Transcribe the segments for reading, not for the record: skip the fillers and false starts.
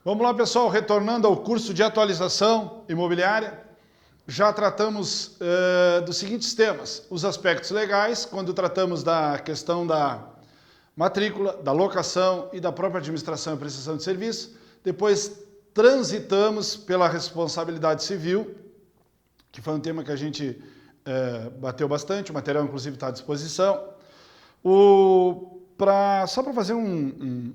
Vamos lá, pessoal, retornando ao curso de atualização imobiliária, já tratamos dos seguintes temas: os aspectos legais, quando tratamos da questão da matrícula, da locação e da própria administração e prestação de serviço. Depois transitamos pela responsabilidade civil, que foi um tema que a gente bateu bastante, o material inclusive está à disposição. Só para fazer um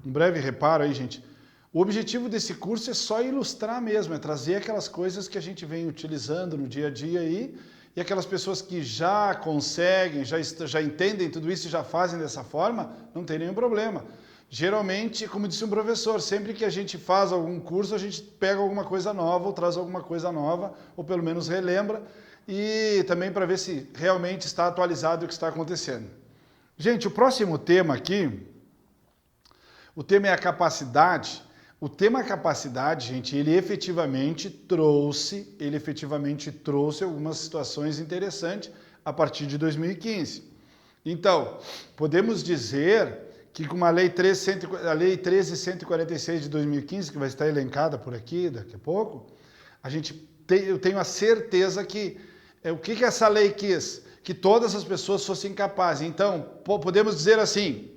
breve reparo aí, gente, o objetivo desse curso é só ilustrar mesmo, é trazer aquelas coisas que a gente vem utilizando no dia a dia aí, e aquelas pessoas que já conseguem, já entendem tudo isso e já fazem dessa forma, não tem nenhum problema. Geralmente, como disse um professor, sempre que a gente faz algum curso, a gente pega alguma coisa nova, ou traz alguma coisa nova, ou pelo menos relembra, e também para ver se realmente está atualizado o que está acontecendo. Gente, o próximo tema aqui, o tema é a capacidade. O tema capacidade, gente, ele efetivamente trouxe algumas situações interessantes a partir de 2015. Então, podemos dizer que com a Lei 13.146 de 2015, que vai estar elencada por aqui daqui a pouco, eu tenho a certeza que o que essa lei quis? Que todas as pessoas fossem capazes. Então, podemos dizer assim,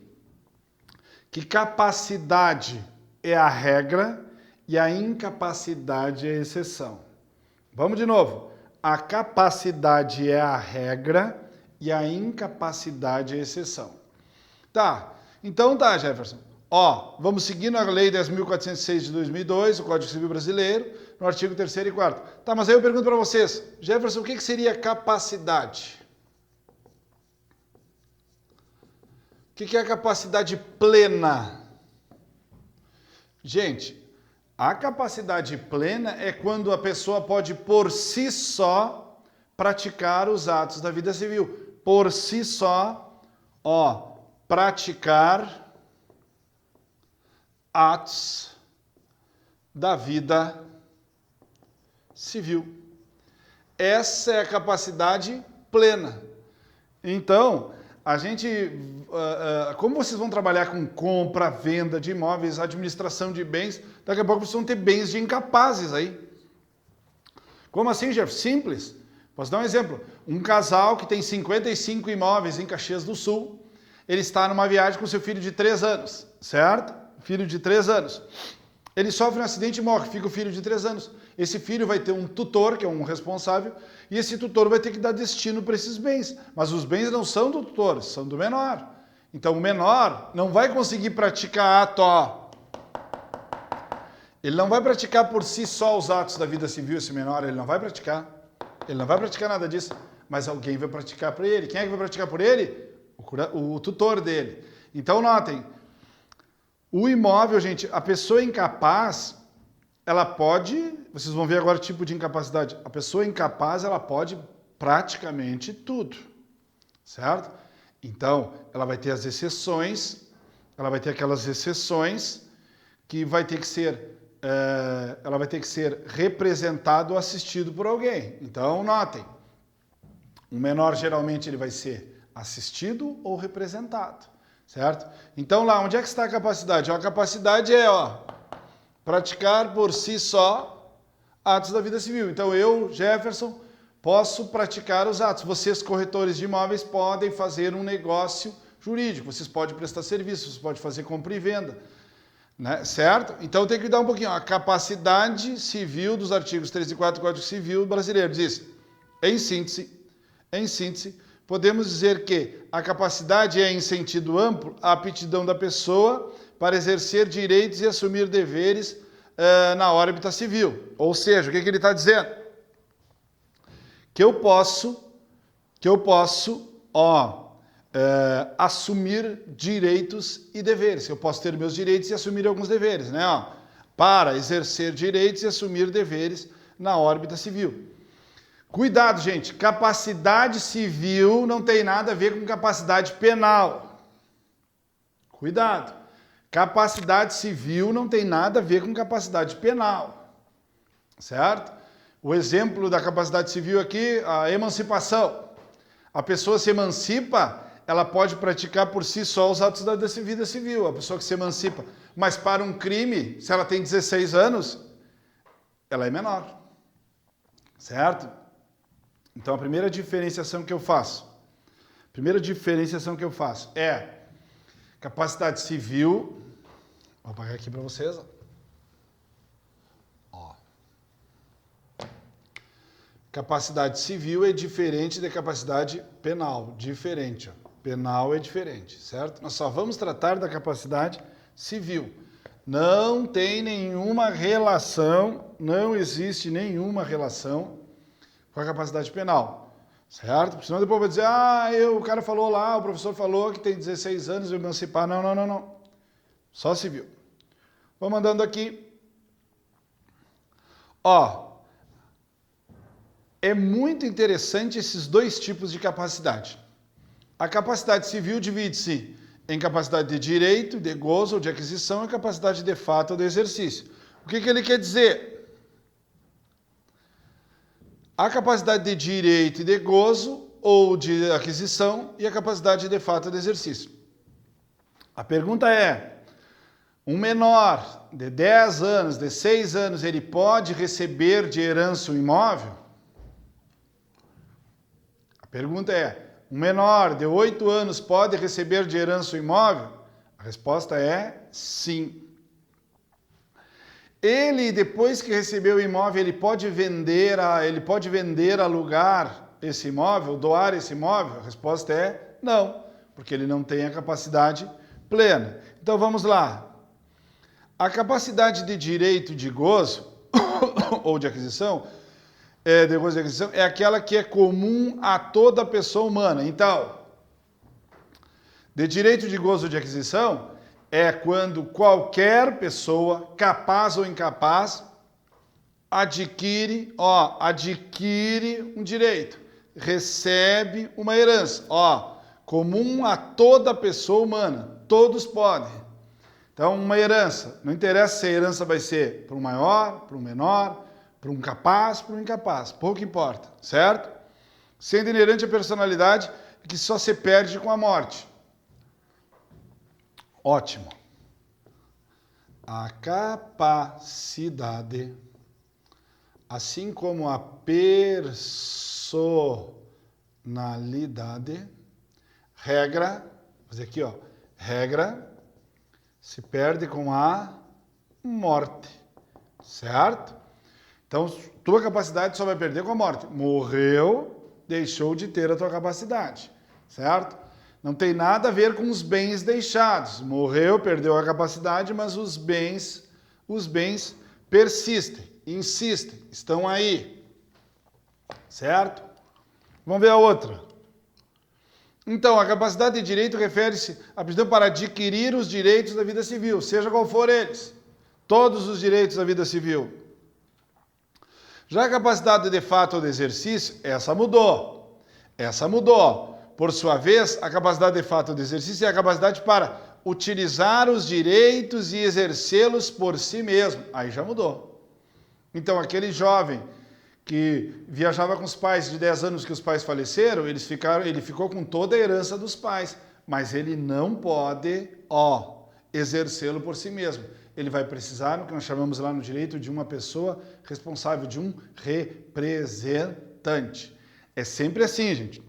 que capacidade é a regra e a incapacidade é a exceção. Vamos de novo. A capacidade é a regra e a incapacidade é a exceção. Tá, então tá, Jefferson. Vamos seguindo a Lei 10.406 de 2002, o Código Civil Brasileiro, no artigo 3º e 4º. Tá, mas aí eu pergunto para vocês, Jefferson, o que seria capacidade? O que é a capacidade plena? Gente, a capacidade plena é quando a pessoa pode, por si só, praticar os atos da vida civil. Por si só, praticar atos da vida civil. Essa é a capacidade plena. Então, como vocês vão trabalhar com compra, venda de imóveis, administração de bens, daqui a pouco vocês vão ter bens de incapazes aí. Como assim, Jeff? Simples. Posso dar um exemplo. Um casal que tem 55 imóveis em Caxias do Sul, ele está numa viagem com seu filho de 3 anos, certo? Filho de 3 anos. Ele sofre um acidente e morre, fica o filho de 3 anos. Esse filho vai ter um tutor, que é um responsável, e esse tutor vai ter que dar destino para esses bens. Mas os bens não são do tutor, são do menor. Então o menor não vai conseguir praticar ato. Ele não vai praticar por si só os atos da vida civil, esse menor, ele não vai praticar. Ele não vai praticar nada disso, mas alguém vai praticar para ele. Quem é que vai praticar por ele? O tutor dele. Então notem, o imóvel, gente, a pessoa incapaz, ela pode, vocês vão ver agora o tipo de incapacidade, a pessoa incapaz, ela pode praticamente tudo, certo? Então, ela vai ter as exceções, ela vai ter aquelas exceções que vai ter que ser, ela vai ter que ser representado ou assistido por alguém. Então, notem, o menor geralmente ele vai ser assistido ou representado, certo? Então, lá, onde é que está a capacidade? A capacidade é, praticar por si só atos da vida civil. Então eu, Jefferson, posso praticar os atos. Vocês, corretores de imóveis, podem fazer um negócio jurídico. Vocês podem prestar serviço, vocês podem fazer compra e venda. Né? Certo? Então tem que dar um pouquinho. A capacidade civil dos artigos 3 e 4 do Código Civil Brasileiro diz, em síntese, podemos dizer que a capacidade é, em sentido amplo, a aptidão da pessoa para exercer direitos e assumir deveres na órbita civil. Ou seja, o que ele está dizendo? Que eu posso assumir direitos e deveres. Eu posso ter meus direitos e assumir alguns deveres, né? Para exercer direitos e assumir deveres na órbita civil. Cuidado, gente, capacidade civil não tem nada a ver com capacidade penal. Cuidado. Capacidade civil não tem nada a ver com capacidade penal, certo? O exemplo da capacidade civil aqui, a emancipação. A pessoa se emancipa, ela pode praticar por si só os atos da vida civil, a pessoa que se emancipa. Mas para um crime, se ela tem 16 anos, ela é menor. Certo? Então, a primeira diferenciação que eu faço é capacidade civil. Vou apagar aqui para vocês. Ó. Capacidade civil é diferente da capacidade penal. Diferente. Ó. Penal é diferente, certo? Nós só vamos tratar da capacidade civil. Não tem nenhuma relação, não existe nenhuma relação com a capacidade penal, certo? Porque senão depois vai dizer, o cara falou lá, o professor falou que tem 16 anos e emancipar. Não. Só civil. Vou mandando aqui. Ó, é muito interessante esses dois tipos de capacidade. A capacidade civil divide-se em capacidade de direito, de gozo ou de aquisição e capacidade de fato ou de exercício. O que ele quer dizer? A capacidade de direito e de gozo ou de aquisição e a capacidade de fato ou de exercício. A pergunta é, um menor de 10 anos, de 6 anos, ele pode receber de herança um imóvel? A pergunta é, um menor de 8 anos pode receber de herança um imóvel? A resposta é sim. Ele, depois que recebeu o imóvel, ele pode vender, alugar esse imóvel, doar esse imóvel? A resposta é não, porque ele não tem a capacidade plena. Então vamos lá. A capacidade de direito de gozo ou de aquisição é aquela que é comum a toda pessoa humana. Então, de direito de gozo de aquisição é quando qualquer pessoa, capaz ou incapaz, adquire um direito, recebe uma herança. Comum a toda pessoa humana, todos podem. Então, uma herança, não interessa se a herança vai ser para um maior, para um menor, para um capaz, para um incapaz, pouco importa, certo? Sendo inerente à personalidade que só se perde com a morte. Ótimo. A capacidade, assim como a personalidade, regra, vou fazer aqui, regra, se perde com a morte, certo? Então, tua capacidade só vai perder com a morte. Morreu, deixou de ter a tua capacidade, certo? Não tem nada a ver com os bens deixados. Morreu, perdeu a capacidade, mas os bens persistem, insistem, estão aí, certo? Vamos ver a outra. Então, a capacidade de direito refere-se à aptidão para adquirir os direitos da vida civil, seja qual for eles. Todos os direitos da vida civil. Já a capacidade de fato ou de exercício, essa mudou. Por sua vez, a capacidade de fato ou de exercício é a capacidade para utilizar os direitos e exercê-los por si mesmo. Aí já mudou. Então, aquele jovem que viajava com os pais de 10 anos que os pais faleceram, ele ficou com toda a herança dos pais, mas ele não pode, exercê-lo por si mesmo. Ele vai precisar, no que nós chamamos lá no direito, de uma pessoa responsável, de um representante. É sempre assim, gente.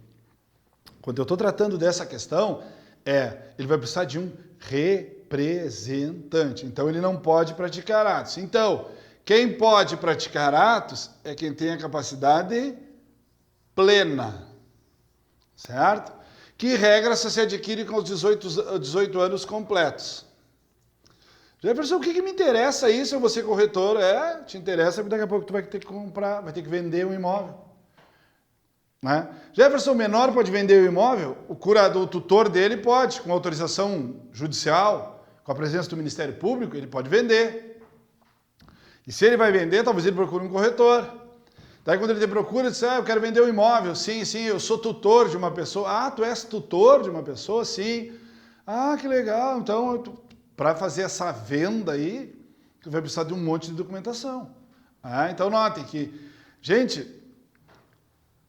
Quando eu estou tratando dessa questão, ele vai precisar de um representante. Então, ele não pode praticar atos. Então, quem pode praticar atos é quem tem a capacidade plena, certo? Que regra se adquire com os 18 anos completos. Jefferson, o que me interessa isso? Eu vou ser corretor. Te interessa, porque daqui a pouco tu vai ter que comprar, vai ter que vender um imóvel. Né? Jefferson, o menor pode vender o imóvel? O tutor dele pode, com autorização judicial, com a presença do Ministério Público, ele pode vender. E se ele vai vender, talvez ele procure um corretor. Daí quando ele te procura, ele diz, eu quero vender um imóvel. Sim, eu sou tutor de uma pessoa. Tu és tutor de uma pessoa? Sim. Que legal. Então, para fazer essa venda aí, tu vai precisar de um monte de documentação. Então, notem que, gente,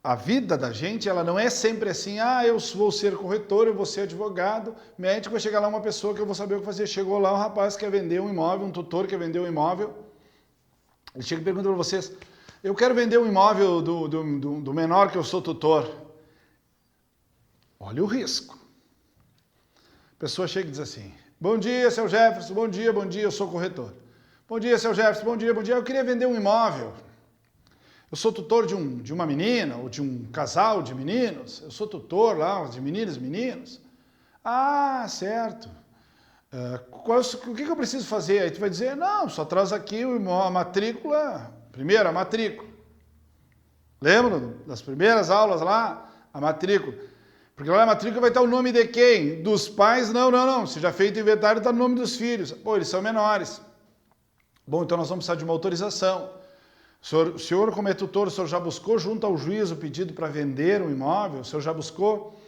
A vida da gente, ela não é sempre assim, eu vou ser corretor, eu vou ser advogado, médico, vai chegar lá uma pessoa que eu vou saber o que fazer. Chegou lá um rapaz que quer vender um imóvel, um tutor que quer vender um imóvel, ele chega e pergunta para vocês, eu quero vender um imóvel do menor que eu sou tutor. Olha o risco. A pessoa chega e diz assim, bom dia, seu Jefferson, bom dia, eu sou corretor. Bom dia, seu Jefferson, bom dia, eu queria vender um imóvel. Eu sou tutor de uma menina, ou de um casal de meninos. Eu sou tutor lá, de meninas e meninos. Ah, certo. O que eu preciso fazer? Aí tu vai dizer, não, só traz aqui a matrícula, primeiro a matrícula. Lembra das primeiras aulas lá? A matrícula. Porque lá na matrícula vai estar o nome de quem? Dos pais? Não. Se já feito o inventário, está o nome dos filhos. Pô, eles são menores. Bom, então nós vamos precisar de uma autorização. O senhor, como é tutor, o senhor já buscou junto ao juiz o pedido para vender um imóvel? O senhor já buscou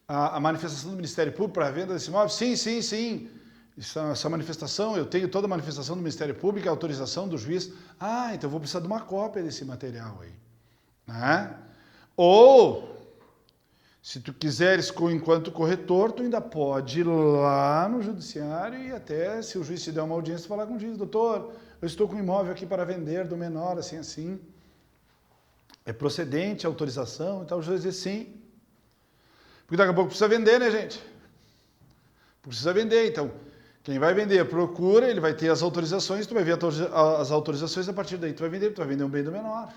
a manifestação do Ministério Público para a venda desse imóvel? Sim. Essa manifestação, eu tenho toda a manifestação do Ministério Público, a autorização do juiz. Ah, então eu vou precisar de uma cópia desse material aí. Né? Ou, se tu quiseres, enquanto corretor, tu ainda pode ir lá no judiciário e até, se o juiz te der uma audiência, falar com o juiz, doutor, eu estou com um imóvel aqui para vender do menor, assim. É procedente a autorização? Então o juiz diz sim. Porque daqui a pouco precisa vender, né, gente? Precisa vender, então quem vai vender procura, ele vai ter as autorizações, tu vai ver as autorizações, a partir daí tu vai vender um bem do menor.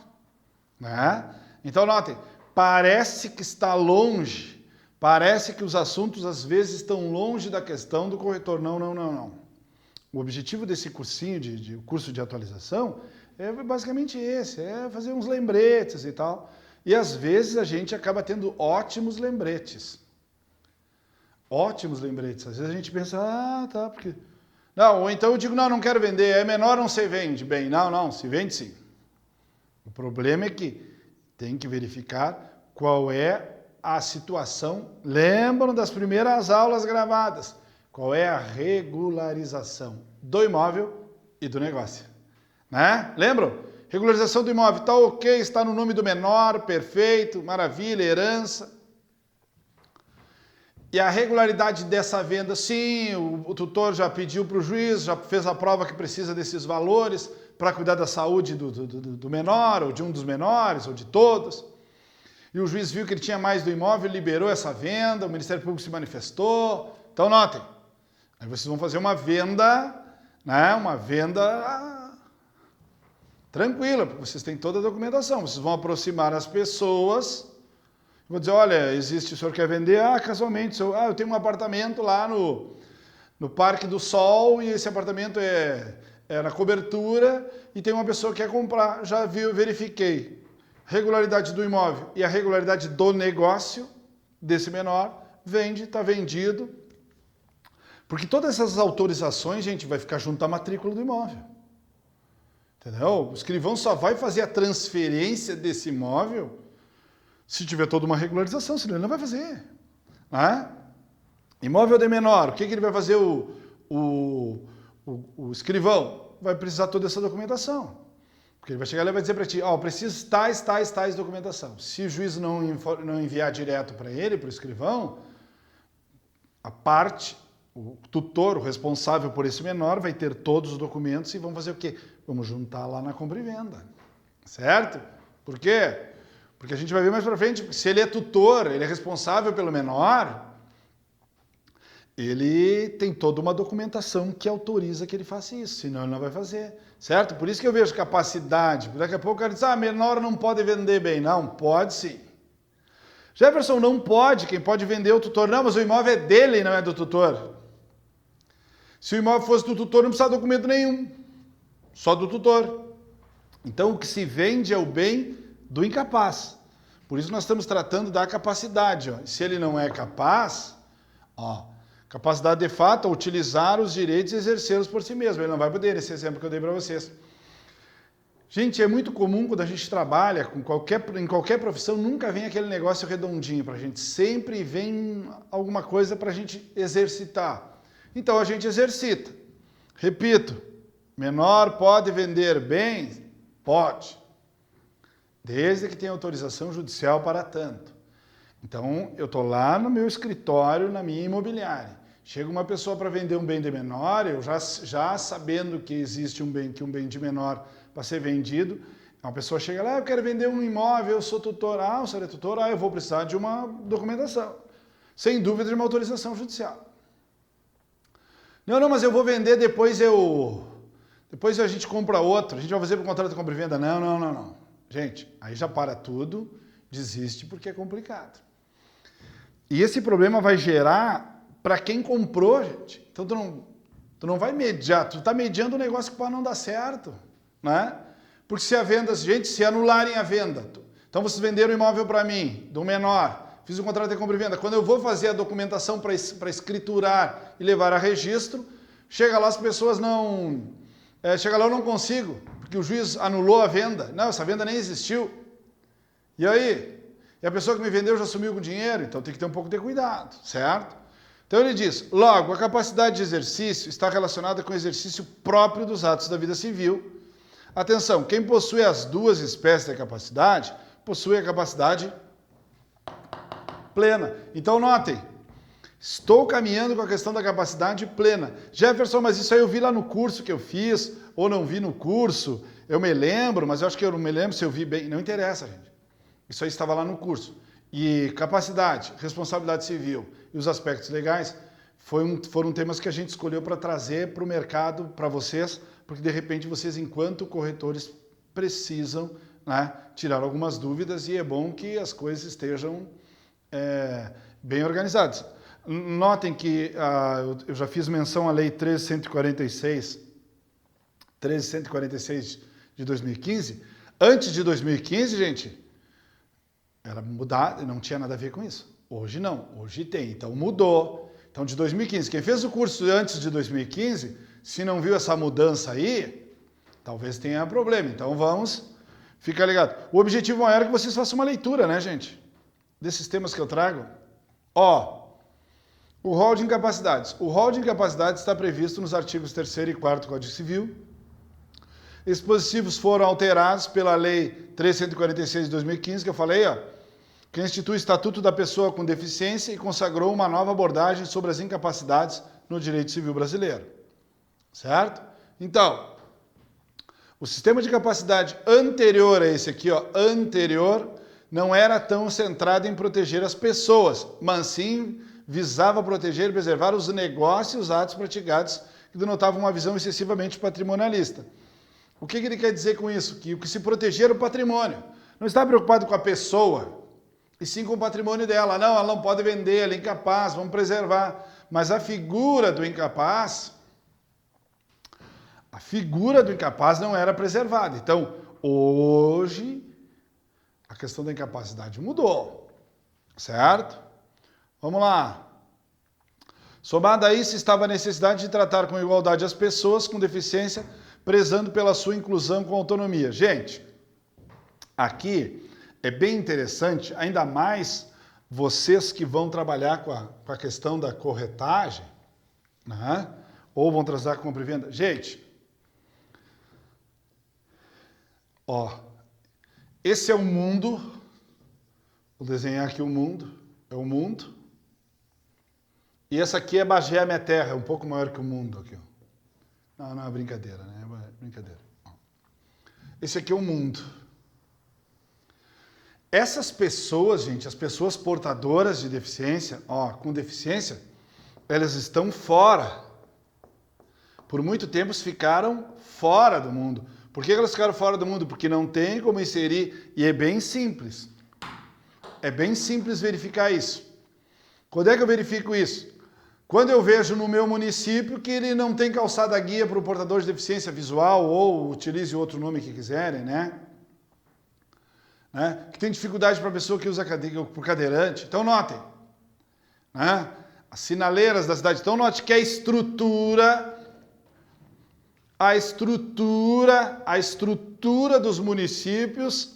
Né? Então notem, parece que está longe, parece que os assuntos às vezes estão longe da questão do corretor. Não. O objetivo desse cursinho, o curso de atualização, é basicamente esse, é fazer uns lembretes e tal. E às vezes a gente acaba tendo ótimos lembretes. Ótimos lembretes. Às vezes a gente pensa, tá, porque... Não, ou então eu digo, não quero vender, é menor, não se vende. Bem, não, se vende sim. O problema é que tem que verificar qual é a situação. Lembram das primeiras aulas gravadas? Qual é a regularização do imóvel e do negócio? Né? Lembram? Regularização do imóvel, está ok, está no nome do menor, perfeito, maravilha, herança. E a regularidade dessa venda, sim, o tutor já pediu para o juiz, já fez a prova que precisa desses valores para cuidar da saúde do menor, ou de um dos menores, ou de todos. E o juiz viu que ele tinha mais do imóvel, liberou essa venda, o Ministério Público se manifestou. Então, notem, aí vocês vão fazer uma venda, né? Uma venda tranquila, porque vocês têm toda a documentação. Vocês vão aproximar as pessoas, vou dizer, olha, o senhor quer vender? Casualmente, eu tenho um apartamento lá no Parque do Sol, e esse apartamento é na cobertura, e tem uma pessoa que quer comprar. Já verifiquei regularidade do imóvel e a regularidade do negócio desse menor, está vendido. Porque todas essas autorizações, gente, vai ficar junto à matrícula do imóvel. Entendeu? O escrivão só vai fazer a transferência desse imóvel se tiver toda uma regularização, senão ele não vai fazer. Né? Imóvel de menor, o que ele vai fazer o escrivão? Vai precisar toda essa documentação. Porque ele vai chegar lá e vai dizer para ti, preciso tais documentação. Se o juiz não enviar direto para ele, para o escrivão, o tutor, o responsável por esse menor, vai ter todos os documentos e vamos fazer o quê? Vamos juntar lá na compra e venda. Certo? Por quê? Porque a gente vai ver mais para frente, se ele é tutor, ele é responsável pelo menor, ele tem toda uma documentação que autoriza que ele faça isso, senão ele não vai fazer. Certo? Por isso que eu vejo capacidade. Daqui a pouco o cara diz, menor não pode vender bem. Não, pode sim. Jefferson, não pode, quem pode vender é o tutor. Não, mas o imóvel é dele e não é do tutor. Se o imóvel fosse do tutor, não precisa de documento nenhum. Só do tutor. Então, o que se vende é o bem do incapaz. Por isso nós estamos tratando da capacidade. Se ele não é capaz, capacidade de fato a utilizar os direitos e exercê-los por si mesmo. Ele não vai poder, esse exemplo que eu dei para vocês. Gente, é muito comum quando a gente trabalha em qualquer profissão, nunca vem aquele negócio redondinho para a gente. Sempre vem alguma coisa para a gente exercitar. Então a gente exercita. Repito, menor pode vender bem? Pode. Desde que tenha autorização judicial para tanto. Então, eu estou lá no meu escritório, na minha imobiliária. Chega uma pessoa para vender um bem de menor, eu já sabendo que existe um bem de menor para ser vendido, uma pessoa chega lá, eu quero vender um imóvel, eu sou tutor. Ah, o senhor é tutor? Ah, eu vou precisar de uma documentação. Sem dúvida de uma autorização judicial. Não, mas eu vou vender, depois a gente compra outro, a gente vai fazer por contrato de compra e venda. Não. Gente, aí já para tudo, desiste porque é complicado. E esse problema vai gerar para quem comprou, gente. Então tu não vai mediar, tu está mediando um negócio que pode não dar certo, né? Porque se a venda, gente, se anularem a venda, então vocês venderam o imóvel para mim, do menor, fiz o contrato de compra e venda, quando eu vou fazer a documentação para escriturar e levar a registro, chega lá as pessoas chega lá eu não consigo, porque o juiz anulou a venda. Não, essa venda nem existiu. E aí? E a pessoa que me vendeu já sumiu com dinheiro, então tem que ter um pouco de cuidado, certo? Então ele diz, logo, a capacidade de exercício está relacionada com o exercício próprio dos atos da vida civil. Atenção, quem possui as duas espécies de capacidade, possui a capacidade plena. Então notem, estou caminhando com a questão da capacidade plena. Jefferson, mas isso aí eu vi lá no curso que eu fiz, ou não vi no curso, eu me lembro, mas eu acho que eu não me lembro se eu vi bem. Não interessa, gente. Isso aí estava lá no curso. E capacidade, responsabilidade civil e os aspectos legais foram temas que a gente escolheu para trazer para o mercado, para vocês, porque de repente vocês, enquanto corretores, precisam, né, tirar algumas dúvidas e é bom que as coisas estejam bem organizadas. Notem que eu já fiz menção à Lei 13.146 de 2015. Antes de 2015, gente, era mudar, não tinha nada a ver com isso. Hoje não, hoje tem, então mudou. Então de 2015, quem fez o curso antes de 2015, se não viu essa mudança aí, talvez tenha problema. Então fica ligado. O objetivo maior é que vocês façam uma leitura, né, gente? Desses temas que eu trago. O rol de incapacidades. O rol de incapacidades está previsto nos artigos 3º e 4º do Código Civil. Esses dispositivos foram alterados pela Lei 3.146 de 2015, que eu falei, que institui o Estatuto da Pessoa com Deficiência e consagrou uma nova abordagem sobre as incapacidades no direito civil brasileiro. Certo? Então, o sistema de capacidade anterior a esse aqui, anterior, não era tão centrado em proteger as pessoas, mas sim visava proteger e preservar os negócios e os atos praticados que denotavam uma visão excessivamente patrimonialista. O que ele quer dizer com isso? Que o que se protegia era o patrimônio. Não está preocupado com a pessoa, e sim com o patrimônio dela. Não, ela não pode vender, ela é incapaz, vamos preservar. Mas a figura do incapaz não era preservada. Então, hoje, a questão da incapacidade mudou, certo? Vamos lá. Somado a isso, estava a necessidade de tratar com igualdade as pessoas com deficiência, prezando pela sua inclusão com autonomia. Gente, aqui é bem interessante, ainda mais vocês que vão trabalhar com a questão da corretagem, né? Ou vão tratar com compra e venda. Gente, esse é o mundo, vou desenhar aqui o mundo, é o mundo, e essa aqui é Bagé, minha terra, é um pouco maior que o mundo aqui. Não é brincadeira, né? É brincadeira. Esse aqui é o mundo. Essas pessoas, gente, as pessoas portadoras de deficiência, com deficiência, elas estão fora. Por muito tempo ficaram fora do mundo. Por que elas ficaram fora do mundo? Porque não tem como inserir, e é bem simples. É bem simples verificar isso. Quando é que eu verifico isso? Quando eu vejo no meu município que ele não tem calçada guia para o portador de deficiência visual, ou utilize outro nome que quiserem, né? Que tem dificuldade para a pessoa que usa por cadeirante. Então notem, né? As sinaleiras da cidade. Então note que a estrutura dos municípios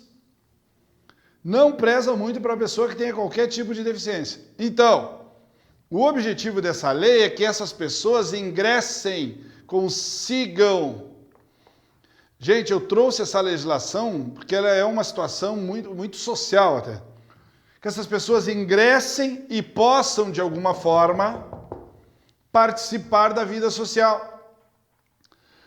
não preza muito para a pessoa que tenha qualquer tipo de deficiência. Então, o objetivo dessa lei é que essas pessoas ingressem, consigam. Gente, eu trouxe essa legislação porque ela é uma situação muito social até. Que essas pessoas ingressem e possam, de alguma forma, participar da vida social.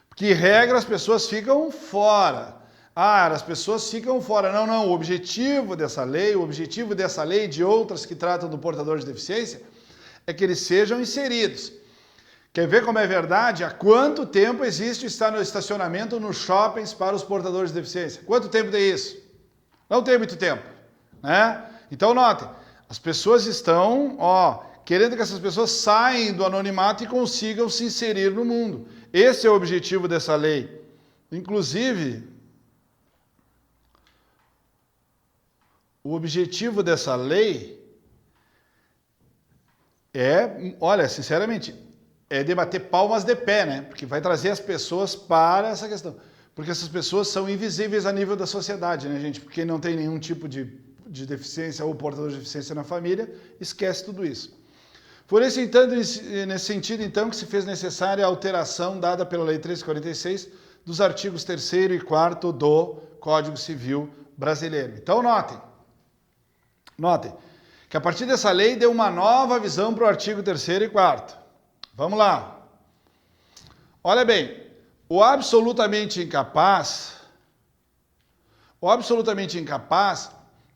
Porque, regra, as pessoas ficam fora. As pessoas ficam fora. Não. O objetivo dessa lei e de outras que tratam do portador de deficiência, é que eles sejam inseridos. Quer ver como é verdade? Há quanto tempo existe o estacionamento nos shoppings para os portadores de deficiência? Quanto tempo tem isso? Não tem muito tempo, né? Então, notem, as pessoas estão, querendo que essas pessoas saiam do anonimato e consigam se inserir no mundo. Esse é o objetivo dessa lei. Inclusive, o objetivo dessa lei sinceramente, é debater palmas de pé, né? Porque vai trazer as pessoas para essa questão. Porque essas pessoas são invisíveis a nível da sociedade, né, gente? Porque não tem nenhum tipo de deficiência ou portador de deficiência na família, esquece tudo isso. Por isso, então, nesse sentido, então, que se fez necessária a alteração dada pela Lei 1346 dos artigos 3º e 4º do Código Civil Brasileiro. Então, notem que a partir dessa lei deu uma nova visão para o artigo 3º e 4º. Vamos lá. Olha bem, o absolutamente incapaz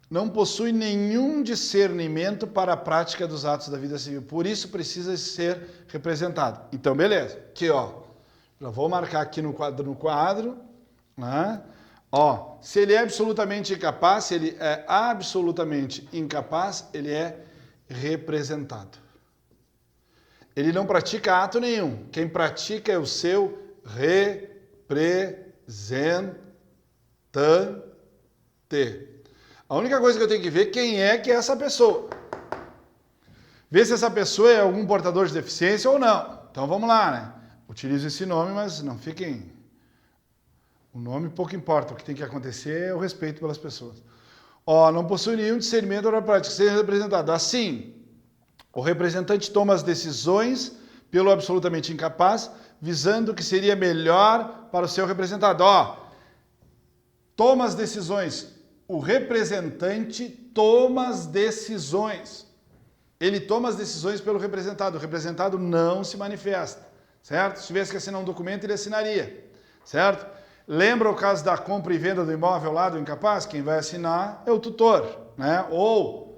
não possui nenhum discernimento para a prática dos atos da vida civil. Por isso precisa ser representado. Então, beleza. Aqui, já vou marcar aqui no quadro, né? Se ele é absolutamente incapaz, ele é representado. Ele não pratica ato nenhum. Quem pratica é o seu representante. A única coisa que eu tenho que ver quem é que é essa pessoa. Ver se essa pessoa é algum portador de deficiência ou não. Então vamos lá, né? Utilizo esse nome, mas não fiquem... O nome pouco importa. O que tem que acontecer é o respeito pelas pessoas. Não possui nenhum discernimento para a prática, ser representado. Assim, o representante toma as decisões pelo absolutamente incapaz, visando o que seria melhor para o seu representado. Toma as decisões. O representante toma as decisões. Ele toma as decisões pelo representado. O representado não se manifesta, certo? Se tivesse que assinar um documento, ele assinaria, certo? Lembra o caso da compra e venda do imóvel lá do incapaz? Quem vai assinar é o tutor, né? Ou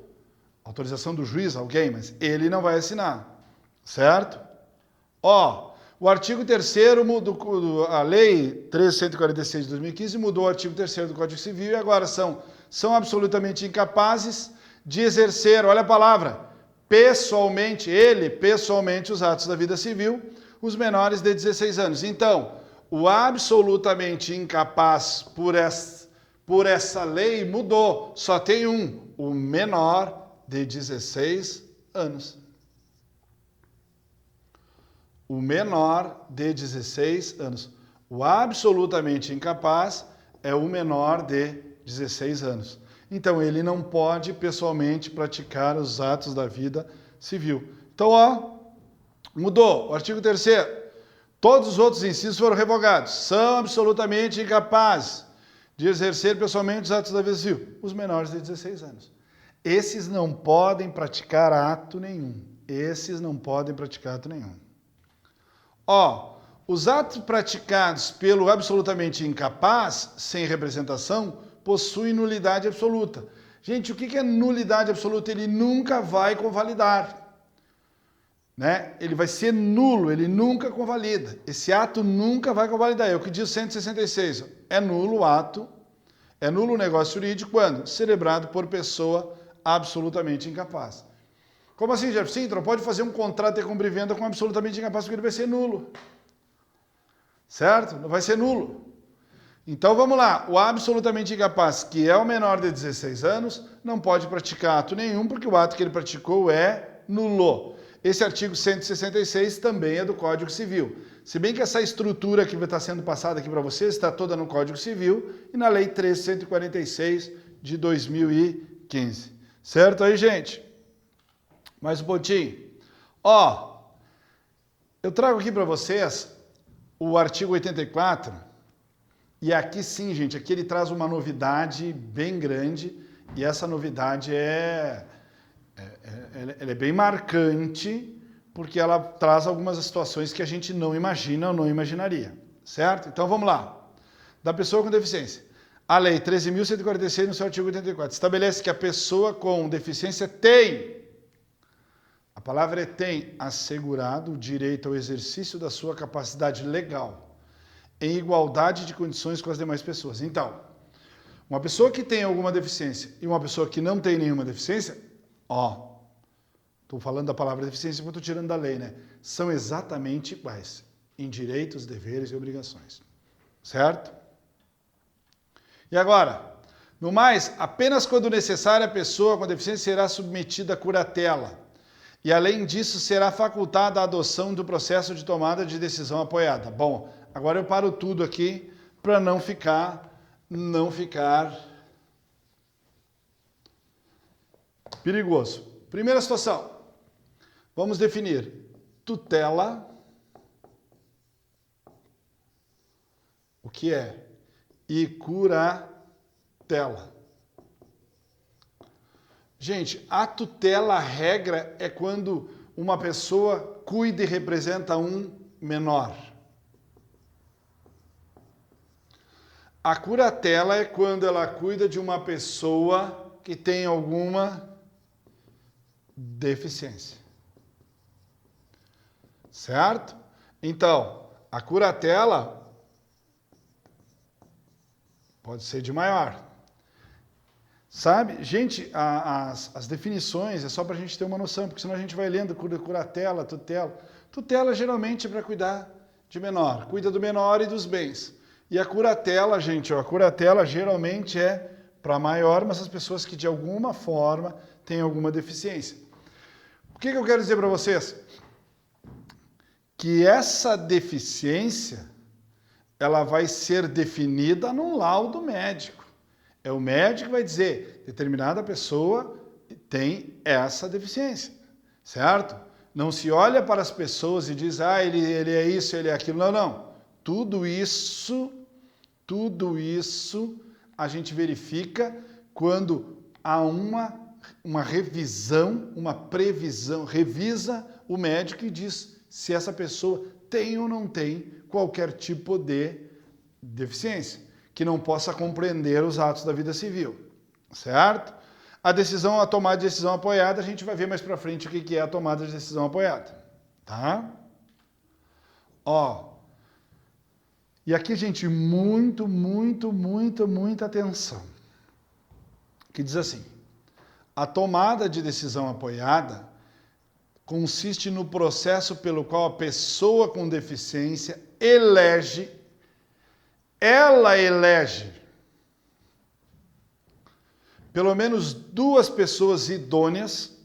autorização do juiz, alguém, mas ele não vai assinar, certo? O artigo 3º, a Lei 13.146 de 2015 mudou o artigo 3º do Código Civil e agora são absolutamente incapazes de exercer, olha a palavra, pessoalmente os atos da vida civil, os menores de 16 anos. Então, o absolutamente incapaz por essa lei mudou. Só tem o menor de 16 anos. O menor de 16 anos. O absolutamente incapaz é o menor de 16 anos. Então, ele não pode pessoalmente praticar os atos da vida civil. Então, mudou. O artigo 3º. Todos os outros incisos foram revogados. São absolutamente incapazes de exercer pessoalmente os atos da vida civil. Os menores de 16 anos. Esses não podem praticar ato nenhum. Os atos praticados pelo absolutamente incapaz, sem representação, possuem nulidade absoluta. Gente, o que é nulidade absoluta? Ele nunca vai convalidar. Né? Ele vai ser nulo, ele nunca convalida. Esse ato nunca vai convalidar. É o que diz o 166. É nulo o ato, é nulo o negócio jurídico quando? Celebrado por pessoa absolutamente incapaz. Como assim, Jeff? Sim, tu não pode fazer um contrato de compra e venda com absolutamente incapaz porque ele vai ser nulo. Certo? Não vai ser nulo. Então vamos lá. O absolutamente incapaz, que é o menor de 16 anos, não pode praticar ato nenhum porque o ato que ele praticou é nulo. Esse artigo 166 também é do Código Civil. Se bem que essa estrutura que está sendo passada aqui para vocês está toda no Código Civil e na Lei 13.146 de 2015. Certo aí, gente? Mais um pontinho. Eu trago aqui para vocês o artigo 84 E aqui sim, gente, aqui ele traz uma novidade bem grande, e essa novidade ela é bem marcante, porque ela traz algumas situações que a gente não imagina ou não imaginaria, certo? Então vamos lá. Da pessoa com deficiência. A lei 13.146, no seu artigo 84, estabelece que a pessoa com deficiência tem, a palavra é tem, assegurado o direito ao exercício da sua capacidade legal, em igualdade de condições com as demais pessoas. Então, uma pessoa que tem alguma deficiência e uma pessoa que não tem nenhuma deficiência, estou falando da palavra deficiência porque estou tirando da lei, né? São exatamente iguais em direitos, deveres e obrigações. Certo? E agora, no mais, apenas quando necessário a pessoa com deficiência será submetida à curatela. E além disso, será facultada a adoção do processo de tomada de decisão apoiada. Bom, agora eu paro tudo aqui para não ficar perigoso. Primeira situação. Vamos definir tutela. O que é? E curatela. Gente, a tutela, a regra, é quando uma pessoa cuida e representa um menor. A curatela é quando ela cuida de uma pessoa que tem alguma deficiência. Certo? Então, a curatela pode ser de maior. Sabe? Gente, as definições é só para a gente ter uma noção, porque senão a gente vai lendo curatela, tutela. Tutela geralmente é para cuidar de menor. Cuida do menor e dos bens. E a curatela, gente, a curatela geralmente é para maior, mas as pessoas que de alguma forma têm alguma deficiência. O que eu quero dizer para vocês? Que essa deficiência ela vai ser definida num laudo médico. É o médico que vai dizer, determinada pessoa tem essa deficiência, certo? Não se olha para as pessoas e diz, ele é isso, ele é aquilo. Não, não. Tudo isso a gente verifica quando há uma revisão, uma previsão, revisa o médico e diz se essa pessoa tem ou não tem qualquer tipo de deficiência, que não possa compreender os atos da vida civil, certo? A tomada de decisão apoiada, a gente vai ver mais para frente o que é a tomada de decisão apoiada, tá? E aqui, gente, muita atenção. Que diz assim, a tomada de decisão apoiada consiste no processo pelo qual a pessoa com deficiência elege pelo menos 2 pessoas idôneas,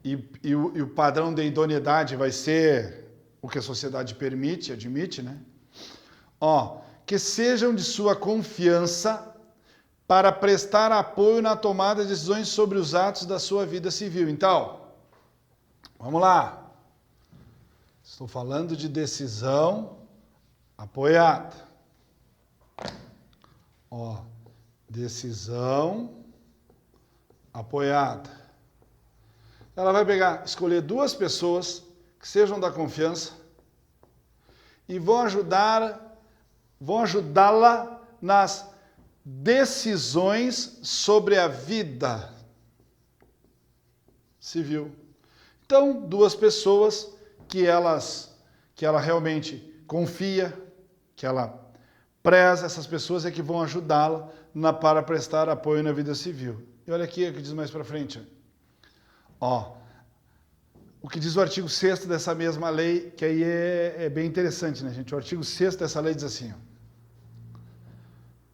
e o padrão de idoneidade vai ser o que a sociedade admite, né? Que sejam de sua confiança para prestar apoio na tomada de decisões sobre os atos da sua vida civil. Então, vamos lá. Estou falando de decisão apoiada. Decisão apoiada. Ela vai escolher 2 pessoas que sejam da confiança e vão ajudá-la nas decisões sobre a vida civil. Então, 2 pessoas que ela realmente confia, que ela preza, essas pessoas é que vão ajudá-la para prestar apoio na vida civil. E olha aqui o que diz mais para frente. O que diz o artigo 6º dessa mesma lei, que aí é bem interessante, né, gente? O artigo 6º dessa lei diz assim,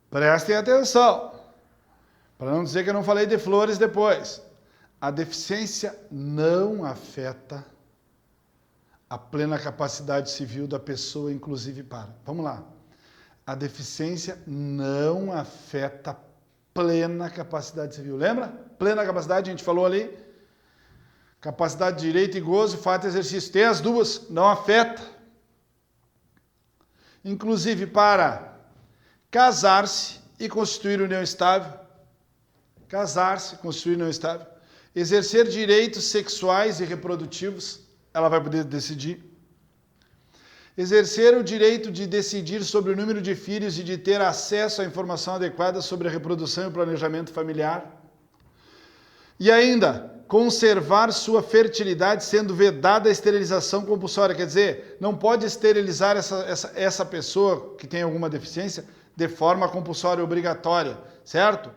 prestem atenção, para não dizer que eu não falei de flores depois. A deficiência não afeta a plena capacidade civil da pessoa, inclusive para. Vamos lá. A deficiência não afeta a plena capacidade civil. Lembra? Plena capacidade, a gente falou ali. Capacidade de direito e gozo, fato e exercício. Tem as 2, não afeta. Inclusive para casar-se e constituir união estável, casar-se, constituir união estável, exercer direitos sexuais e reprodutivos, ela vai poder decidir, exercer o direito de decidir sobre o número de filhos e de ter acesso à informação adequada sobre a reprodução e o planejamento familiar, e ainda conservar sua fertilidade sendo vedada a esterilização compulsória, quer dizer, não pode esterilizar essa pessoa que tem alguma deficiência de forma compulsória, obrigatória, certo?